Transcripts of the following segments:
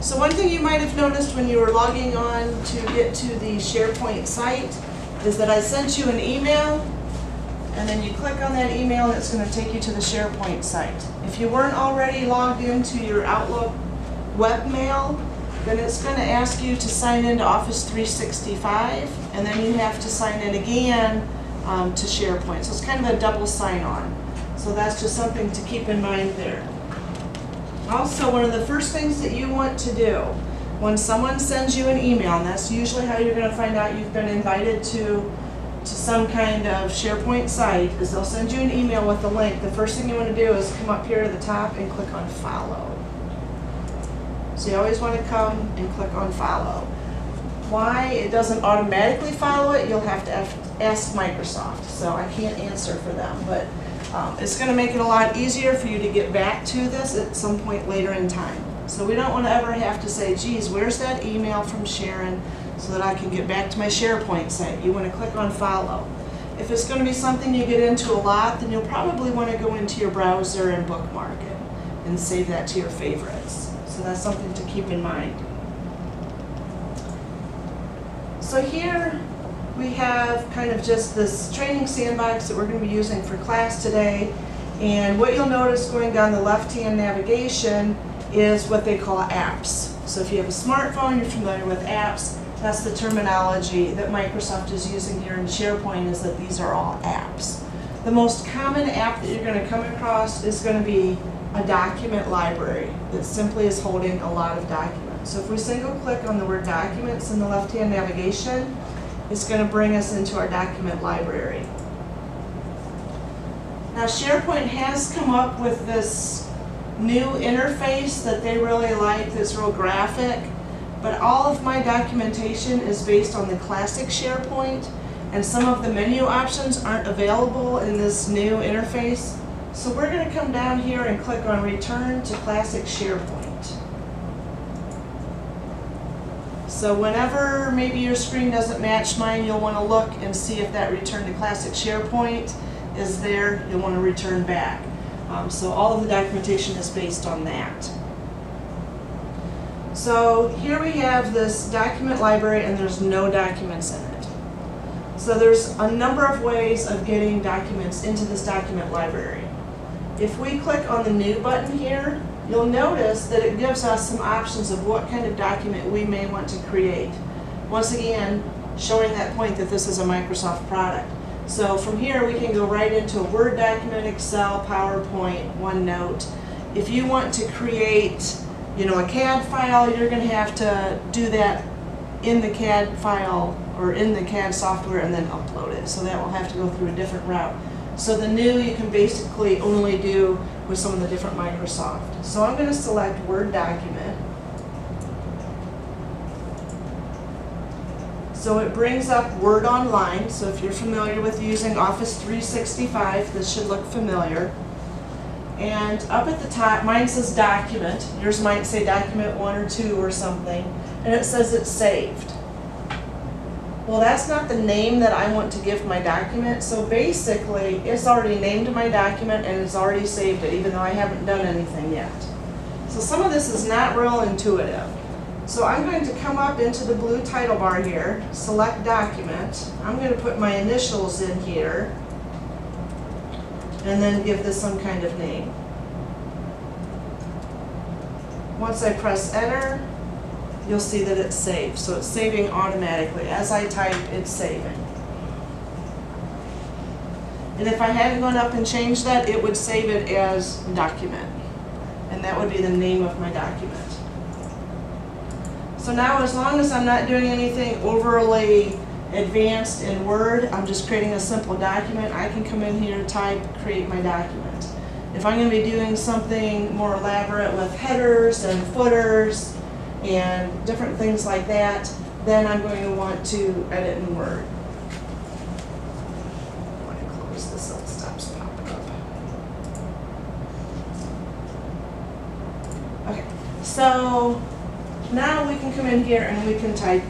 So one thing you might have noticed when you were logging on to get to the SharePoint site is that I sent you an email, and then you click on that email and it's going to take you to the SharePoint site. If you weren't already logged into your Outlook webmail, then it's going to ask you to sign into Office 365, and then you have to sign in again to SharePoint. So it's kind of a double sign-on. So that's just something to keep in mind there. Also, one of the first things that you want to do when someone sends you an email, and that's usually how you're going to find out you've been invited to some kind of SharePoint site, is they'll send you an email with a link. The first thing you want to do is come up here to the top and click on Follow. So you always want to come and click on Follow. Why it doesn't automatically follow it, you'll have to ask Microsoft. So I can't answer for them, but it's going to make it a lot easier for you to get back to this at some point later in time. So we don't want to ever have to say, geez, where's that email from Sharon so that I can get back to my SharePoint site? You want to click on Follow. If it's going to be something you get into a lot, then you'll probably want to go into your browser and bookmark it and save that to your favorites. So that's something to keep in mind. So here we have kind of just this training sandbox that we're going to be using for class today. And what you'll notice going down the left-hand navigation is what they call apps. So if you have a smartphone, you're familiar with apps. That's the terminology that Microsoft is using here in SharePoint, is that these are all apps. The most common app that you're going to come across is going to be a document library that simply is holding a lot of documents. So if we single click on the word documents in the left-hand navigation, it's going to bring us into our document library. Now SharePoint has come up with this new interface that they really like, that's real graphic, but all of my documentation is based on the classic SharePoint, and some of the menu options aren't available in this new interface. So we're going to come down here and click on Return to Classic SharePoint. So whenever maybe your screen doesn't match mine, you'll want to look and see if that Return to Classic SharePoint is there. You'll want to return back. So all of the documentation is based on that. So here we have this document library, and there's no documents in it. So there's a number of ways of getting documents into this document library. If we click on the New button here, you'll notice that it gives us some options of what kind of document we may want to create. Once again, showing that point that this is a Microsoft product. So from here we can go right into a Word document, Excel, PowerPoint, OneNote. If you want to create, a CAD file, you're going to have to do that in the CAD file or in the CAD software and then upload it. So that will have to go through a different route. So the new you can basically only do with some of the different Microsoft. So I'm going to select Word document. So it brings up Word Online. So if you're familiar with using Office 365, this should look familiar. And up at the top, mine says Document. Yours might say Document 1 or 2 or something. And it says it's saved. Well, that's not the name that I want to give my document. So basically, it's already named my document and it's already saved it, even though I haven't done anything yet. So some of this is not real intuitive. So I'm going to come up into the blue title bar here, select Document. I'm going to put my initials in here, and then give this some kind of name. Once I press Enter, you'll see that it's saved. So it's saving automatically. As I type, it's saving. And if I hadn't gone up and changed that, it would save it as Document. And that would be the name of my document. So now, as long as I'm not doing anything overly advanced in Word, I'm just creating a simple document, I can come in here, type, create my document. If I'm going to be doing something more elaborate with headers and footers and different things like that, then I'm going to want to edit in Word. I want to close this so it stops popping up. Okay, so now we can come in here and we can type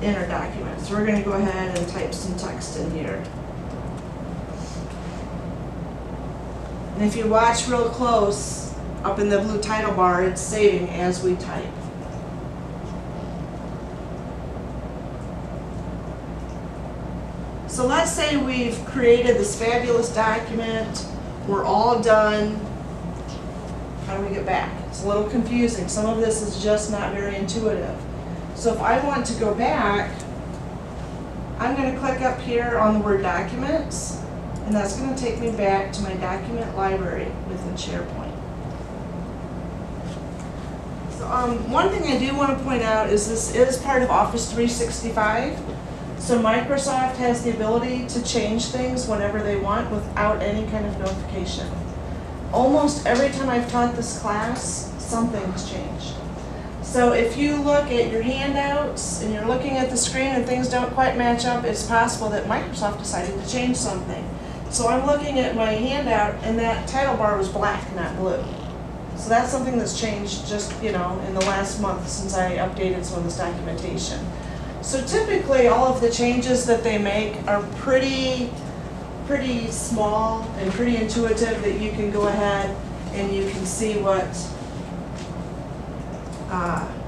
in our document. So we're going to go ahead and type some text in here. And if you watch real close, up in the blue title bar, it's saving as we type. So let's say we've created this fabulous document, we're all done. How do we get back? It's a little confusing. Some of this is just not very intuitive. So if I want to go back, I'm going to click up here on the word documents, and that's going to take me back to my document library within SharePoint. So, one thing I do want to point out is this is part of Office 365. So Microsoft has the ability to change things whenever they want without any kind of notification. Almost every time I've taught this class, something's changed. So if you look at your handouts and you're looking at the screen and things don't quite match up, it's possible that Microsoft decided to change something. So I'm looking at my handout and that title bar was black, not blue. So that's something that's changed just, in the last month since I updated some of this documentation. So typically all of the changes that they make are pretty small and pretty intuitive, that you can go ahead and you can see what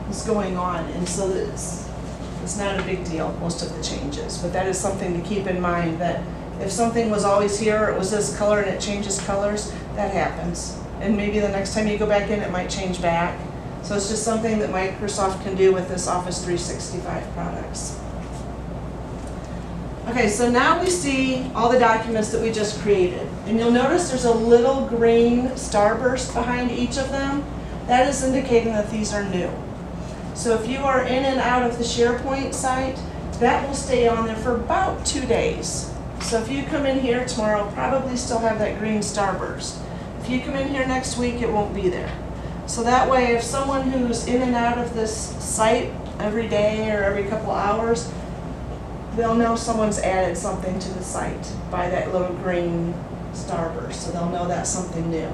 is going on, and so it's not a big deal, most of the changes, but that is something to keep in mind, that if something was always here, it was this color and it changes colors, that happens, and maybe the next time you go back in it might change back. So it's just something that Microsoft can do with this Office 365 products. Okay, so now we see all the documents that we just created. And you'll notice there's a little green starburst behind each of them. That is indicating that these are new. So if you are in and out of the SharePoint site, that will stay on there for about 2 days. So if you come in here tomorrow, probably still have that green starburst. If you come in here next week, it won't be there. So that way, if someone who's in and out of this site every day or every couple hours, they'll know someone's added something to the site by that little green starburst, so they'll know that's something new.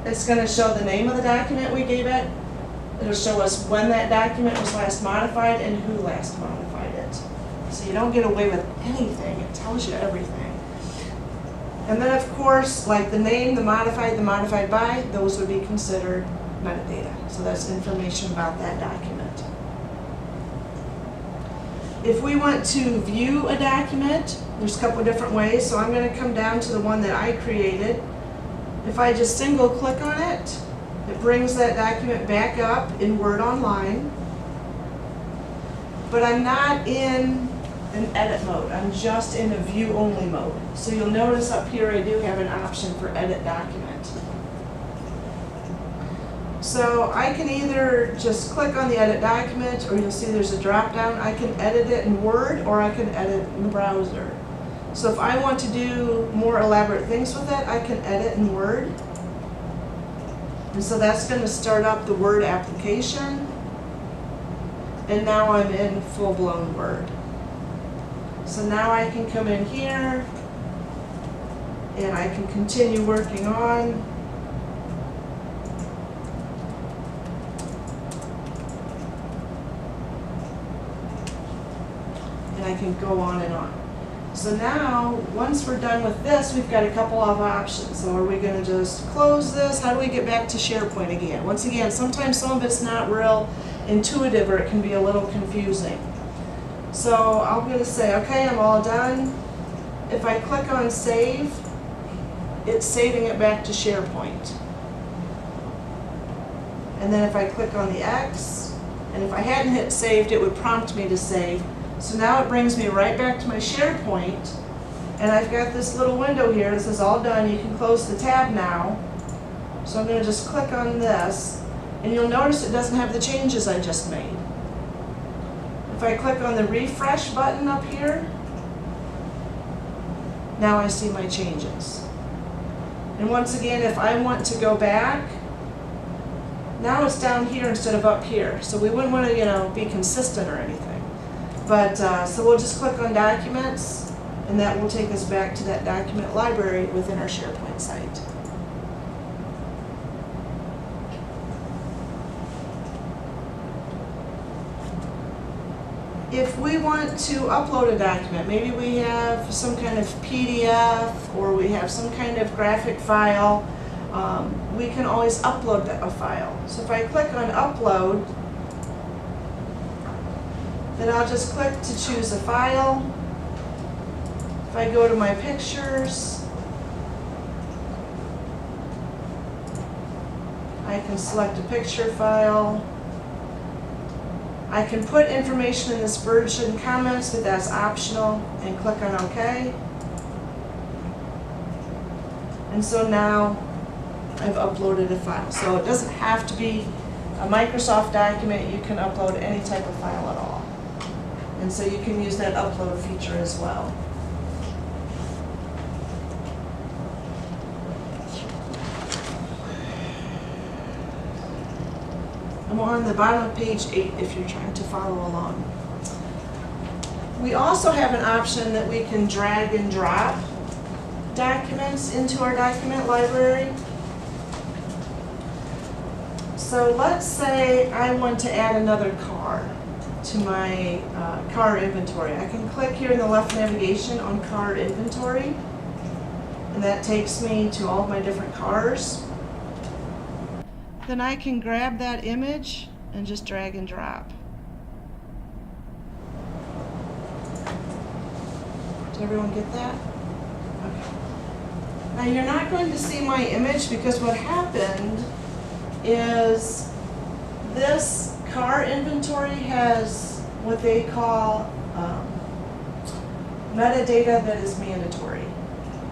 It's going to show the name of the document we gave it. It'll show us when that document was last modified and who last modified it. So you don't get away with anything. It tells you everything. And then, of course, like the name, the modified by, those would be considered metadata. So that's information about that document. If we want to view a document, there's a couple of different ways. So I'm going to come down to the one that I created. If I just single click on it, it brings that document back up in Word Online. But I'm not in an edit mode. I'm just in a view only mode. So you'll notice up here I do have an option for edit document. So I can either just click on the edit document, or you'll see there's a drop down. I can edit it in Word, or I can edit in the browser. So if I want to do more elaborate things with it, I can edit in Word. And so that's going to start up the Word application. And now I'm in full-blown Word. So now I can come in here and I can continue working on. And I can go on and on. So now, once we're done with this, we've got a couple of options. So are we going to just close this? How do we get back to SharePoint again? Once again, sometimes some of it's not real intuitive, or it can be a little confusing. So I'm going to say, okay, I'm all done. If I click on save, it's saving it back to SharePoint. And then if I click on the X, and if I hadn't hit saved, it would prompt me to save. So now it brings me right back to my SharePoint, and I've got this little window here that says all done. You can close the tab now. So I'm going to just click on this, and you'll notice it doesn't have the changes I just made. If I click on the refresh button up here, now I see my changes. And once again, if I want to go back, now it's down here instead of up here. So we wouldn't want to, be consistent or anything. But, so we'll just click on Documents, and that will take us back to that document library within our SharePoint site. If we want to upload a document, maybe we have some kind of PDF or we have some kind of graphic file, we can always upload a file. So if I click on Upload, then I'll just click to choose a file, If I go to my pictures, I can select a picture file. I can put information in this version comments, but that's optional, and click on OK. And so now I've uploaded a file. So it doesn't have to be a Microsoft document. You can upload any type of file at all. And so you can use that upload feature as well. I'm on the bottom of page 8 if you're trying to follow along. We also have an option that we can drag and drop documents into our document library. So let's say I want to add another car to my car inventory. I can click here in the left navigation on car inventory, and that takes me to all of my different cars. Then I can grab that image and just drag and drop. Did everyone get that? Okay. Now you're not going to see my image because what happened is this car inventory has what they call metadata that is mandatory.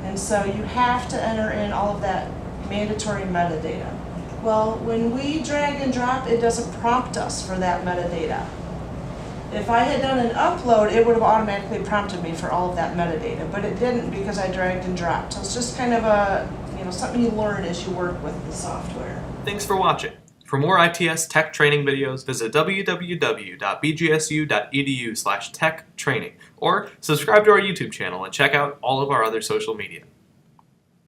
And so you have to enter in all of that mandatory metadata. Well, when we drag and drop, it doesn't prompt us for that metadata. If I had done an upload, it would have automatically prompted me for all of that metadata, but it didn't because I dragged and dropped. So it's just kind of a, something you learn as you work with the software. Thanks for watching. For more ITS tech training videos, visit www.bgsu.edu/tech training or subscribe to our YouTube channel and check out all of our other social media.